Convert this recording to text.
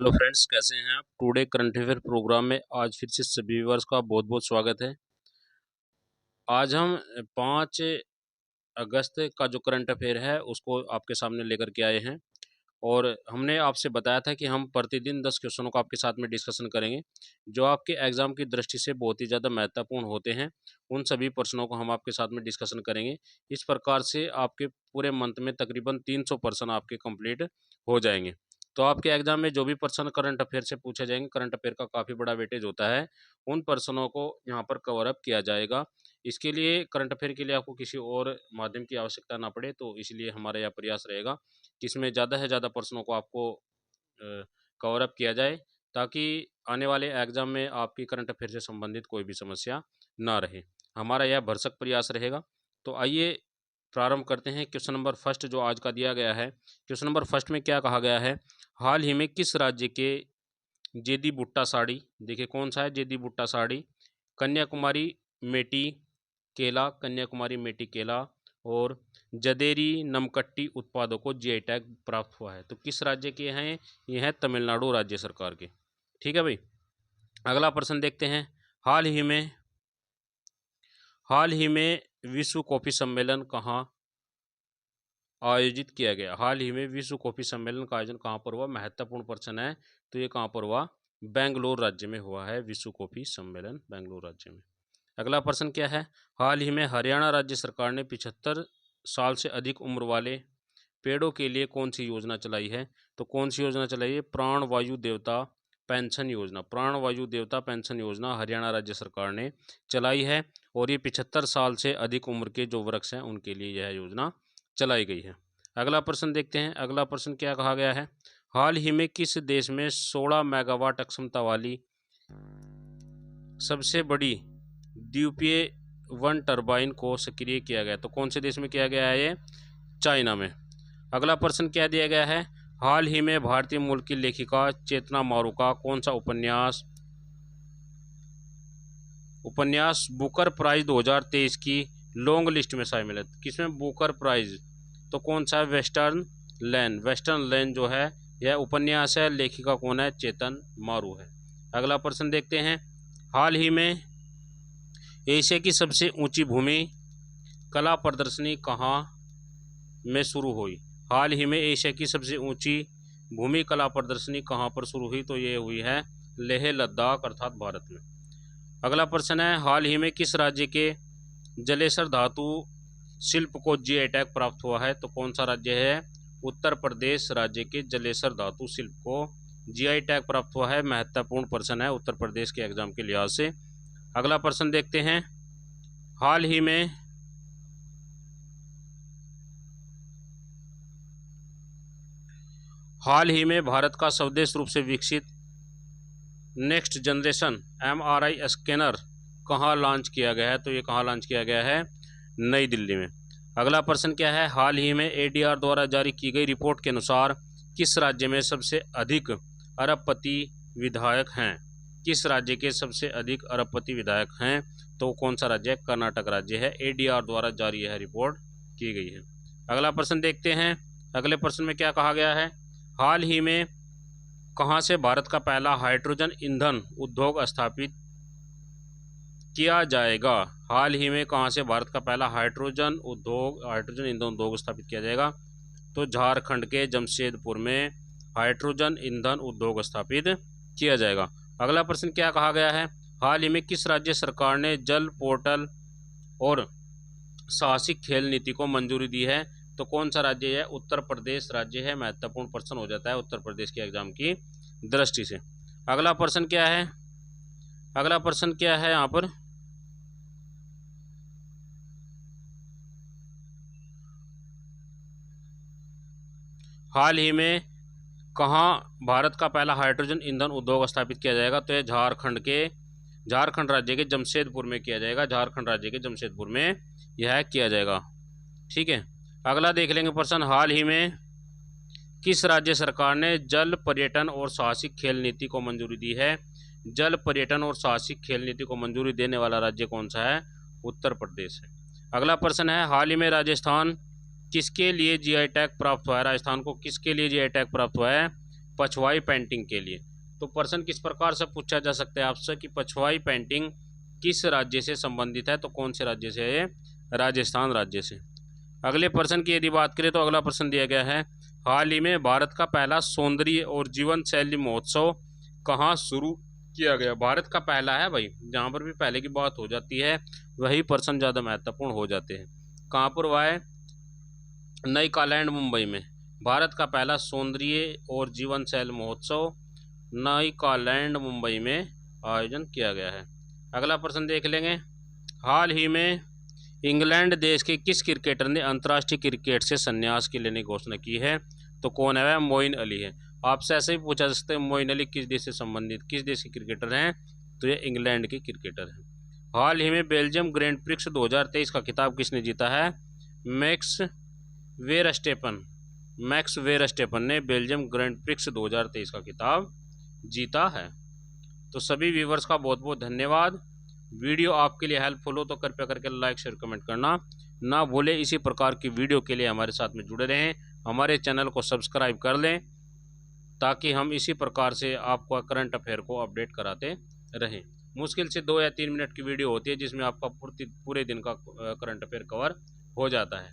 Hello friends, कैसे हैं आप। टुडे करंट अफेयर प्रोग्राम में आज फिर से सभी व्यूअर्स का बहुत बहुत स्वागत है। आज हम 5 अगस्त का जो करंट अफेयर है उसको आपके सामने लेकर के आए हैं और हमने आपसे बताया था कि हम प्रतिदिन 10 क्वेश्चनों को आपके साथ में डिस्कशन करेंगे जो आपके एग्जाम की दृष्टि से बहुत ही ज़्यादा महत्वपूर्ण होते हैं। उन सभी प्रश्नों को हम आपके साथ में डिस्कशन करेंगे। इस प्रकार से आपके पूरे मंथ में तकरीबन 300 प्रश्न आपके कंप्लीट हो जाएंगे। तो आपके एग्जाम में जो भी प्रश्न करंट अफेयर से पूछे जाएंगे, करंट अफेयर का काफ़ी बड़ा वेटेज होता है, उन प्रश्नों को यहाँ पर कवर अप किया जाएगा। इसके लिए करंट अफेयर के लिए आपको किसी और माध्यम की आवश्यकता ना पड़े, तो इसलिए हमारा यह प्रयास रहेगा कि इसमें ज़्यादा से ज़्यादा प्रश्नों को आपको कवर अप किया जाए ताकि आने वाले एग्जाम में आपकी करंट अफेयर से संबंधित कोई भी समस्या ना रहे। हमारा यह भरसक प्रयास रहेगा। तो आइए प्रारंभ करते हैं। क्वेश्चन नंबर फर्स्ट जो आज का दिया गया है, क्वेश्चन नंबर फर्स्ट में क्या कहा गया है, हाल ही में किस राज्य के जेदी बुट्टा साड़ी, देखिए कौन सा है जेदी बुट्टा साड़ी, कन्याकुमारी मेटी केला, कन्याकुमारी मेटी केला और जदेरी नमकट्टी उत्पादों को जीआई टैग प्राप्त हुआ है। तो किस राज्य के हैं ये हैं तमिलनाडु राज्य सरकार के। ठीक है भाई। अगला प्रश्न देखते हैं। हाल ही में विश्व कॉफी सम्मेलन कहाँ आयोजित किया गया। हाल ही में विश्व कॉफी सम्मेलन का आयोजन कहाँ पर हुआ, महत्वपूर्ण प्रश्न है। तो ये कहाँ पर हुआ, बेंगलोर राज्य में हुआ है विश्व कॉफी सम्मेलन, बेंगलोर राज्य में। अगला प्रश्न क्या है, हाल ही में हरियाणा राज्य सरकार ने 75 साल से अधिक उम्र वाले पेड़ों के लिए कौन सी योजना चलाई है। तो कौन सी योजना चलाई है, प्राण वायु देवता पेंशन योजना। प्राण वायु देवता पेंशन योजना हरियाणा राज्य सरकार ने चलाई है और ये 75 साल से अधिक उम्र के जो वृक्ष हैं उनके लिए यह योजना चलाई गई है। अगला प्रश्न देखते हैं। अगला प्रश्न क्या कहा गया है, हाल ही में किस देश में 16 मेगावाट क्षमता वाली सबसे बड़ी द्वीपीय वन टरबाइन को सक्रिय किया गया। तो कौन से देश में किया गया है, ये चाइना में। अगला प्रश्न क्या दिया गया है, हाल ही में भारतीय मूल की लेखिका चेतना मारू का कौन सा उपन्यास बुकर प्राइज 2023 की लॉन्ग लिस्ट में शामिल है। किसमें बुकर प्राइज, तो कौन सा है, वेस्टर्न लैन जो है यह उपन्यास है, लेखिका कौन है, चेतन मारू है। अगला प्रश्न देखते हैं, हाल ही में एशिया की सबसे ऊंची भूमि कला प्रदर्शनी कहाँ में शुरू हुई। हाल ही में एशिया की सबसे ऊंची भूमि कला प्रदर्शनी कहाँ पर शुरू हुई, तो ये हुई है लेह लद्दाख अर्थात भारत में। अगला प्रश्न है, हाल ही में किस राज्य के जलेसर धातु शिल्प को जीआई टैग प्राप्त हुआ है। तो कौन सा राज्य है, उत्तर प्रदेश राज्य के जलेसर धातु शिल्प को जीआई टैग प्राप्त हुआ है। महत्वपूर्ण प्रश्न है उत्तर प्रदेश के एग्जाम के लिहाज से। अगला प्रश्न देखते हैं, हाल ही में भारत का स्वदेश रूप से विकसित नेक्स्ट जनरेशन एमआरआई स्कैनर कहाँ लॉन्च किया गया है। तो ये कहाँ लॉन्च किया गया है, नई दिल्ली में। अगला प्रश्न क्या है, हाल ही में एडीआर द्वारा जारी की गई रिपोर्ट के अनुसार किस राज्य में सबसे अधिक अरबपति विधायक हैं। किस राज्य के सबसे अधिक अरबपति विधायक हैं, तो कौन सा राज्य है, कर्नाटक राज्य है। एडीआर द्वारा जारी यह रिपोर्ट की गई है। अगला प्रश्न देखते हैं। अगले प्रश्न में क्या कहा गया है, हाल ही में कहाँ से भारत का पहला हाइड्रोजन ईंधन उद्योग स्थापित किया जाएगा। हाल ही में कहाँ से भारत का पहला हाइड्रोजन ईंधन उद्योग स्थापित किया जाएगा। तो झारखंड के जमशेदपुर में हाइड्रोजन ईंधन उद्योग स्थापित किया जाएगा। अगला प्रश्न क्या कहा गया है, हाल ही में किस राज्य सरकार ने जल पोर्टल और साहसिक खेल नीति को मंजूरी दी है। तो कौन सा राज्य है, उत्तर प्रदेश राज्य है। महत्वपूर्ण प्रश्न हो जाता है उत्तर प्रदेश के एग्जाम की दृष्टि से। अगला प्रश्न क्या है, यहाँ पर हाल ही में कहाँ भारत का पहला हाइड्रोजन ईंधन उद्योग स्थापित किया जाएगा। तो यह झारखंड राज्य के जमशेदपुर में किया जाएगा। झारखंड राज्य के जमशेदपुर में यह किया जाएगा। ठीक है। अगला देख लेंगे प्रश्न, हाल ही में किस राज्य सरकार ने जल पर्यटन और साहसिक खेल नीति को मंजूरी दी है। जल पर्यटन और साहसिक खेल नीति को मंजूरी देने वाला राज्य कौन सा है, उत्तर प्रदेश है। अगला प्रश्न है, हाल ही में राजस्थान किसके लिए जीआई टैग प्राप्त हुआ है। राजस्थान को किसके लिए जीआई टैग प्राप्त हुआ है, पछवाई पेंटिंग के लिए। तो प्रश्न किस प्रकार से पूछा जा सकता है आपसे कि पछवाई पेंटिंग किस राज्य से संबंधित है, तो कौन से राज्य से है? राजस्थान राज्य से। अगले प्रश्न की यदि बात करें तो अगला प्रश्न दिया गया है, हाल ही में भारत का पहला सौंदर्य और जीवन शैली महोत्सव कहाँ शुरू किया गया? भारत का पहला है भाई, जहाँ पर भी पहले की बात हो जाती है वही प्रश्न ज़्यादा महत्वपूर्ण हो जाते हैं। कहाँ पर हुआ है? नागालैंड, मुंबई में भारत का पहला सौंदर्य और जीवन शैली महोत्सव नागालैंड, मुंबई में आयोजन किया गया है। अगला प्रश्न देख लेंगे, हाल ही में इंग्लैंड देश के किस क्रिकेटर ने अंतर्राष्ट्रीय क्रिकेट से संन्यास की लेने की घोषणा की है? तो कौन है वह? मोइन अली है। आपसे ऐसे ही पूछा जा सकता है मोइन अली किस देश से संबंधित, किस देश के क्रिकेटर हैं? तो ये इंग्लैंड के क्रिकेटर हैं। हाल ही में बेल्जियम ग्रैंड प्रिक्स 2023 का खिताब किसने जीता है? मैक्स वेरस्टेपन ने बेल्जियम ग्रैंड प्रिक्स 2023 का खिताब जीता है। तो सभी व्यूवर्स का बहुत बहुत धन्यवाद। वीडियो आपके लिए हेल्पफुल हो तो कृपया करके लाइक शेयर कमेंट करना ना भूलें। इसी प्रकार की वीडियो के लिए हमारे साथ में जुड़े रहें, हमारे चैनल को सब्सक्राइब कर लें ताकि हम इसी प्रकार से आपको करंट अफेयर को अपडेट कराते रहें। मुश्किल से 2 या 3 मिनट की वीडियो होती है जिसमें आपका पूरे दिन का करंट अफेयर कवर हो जाता है।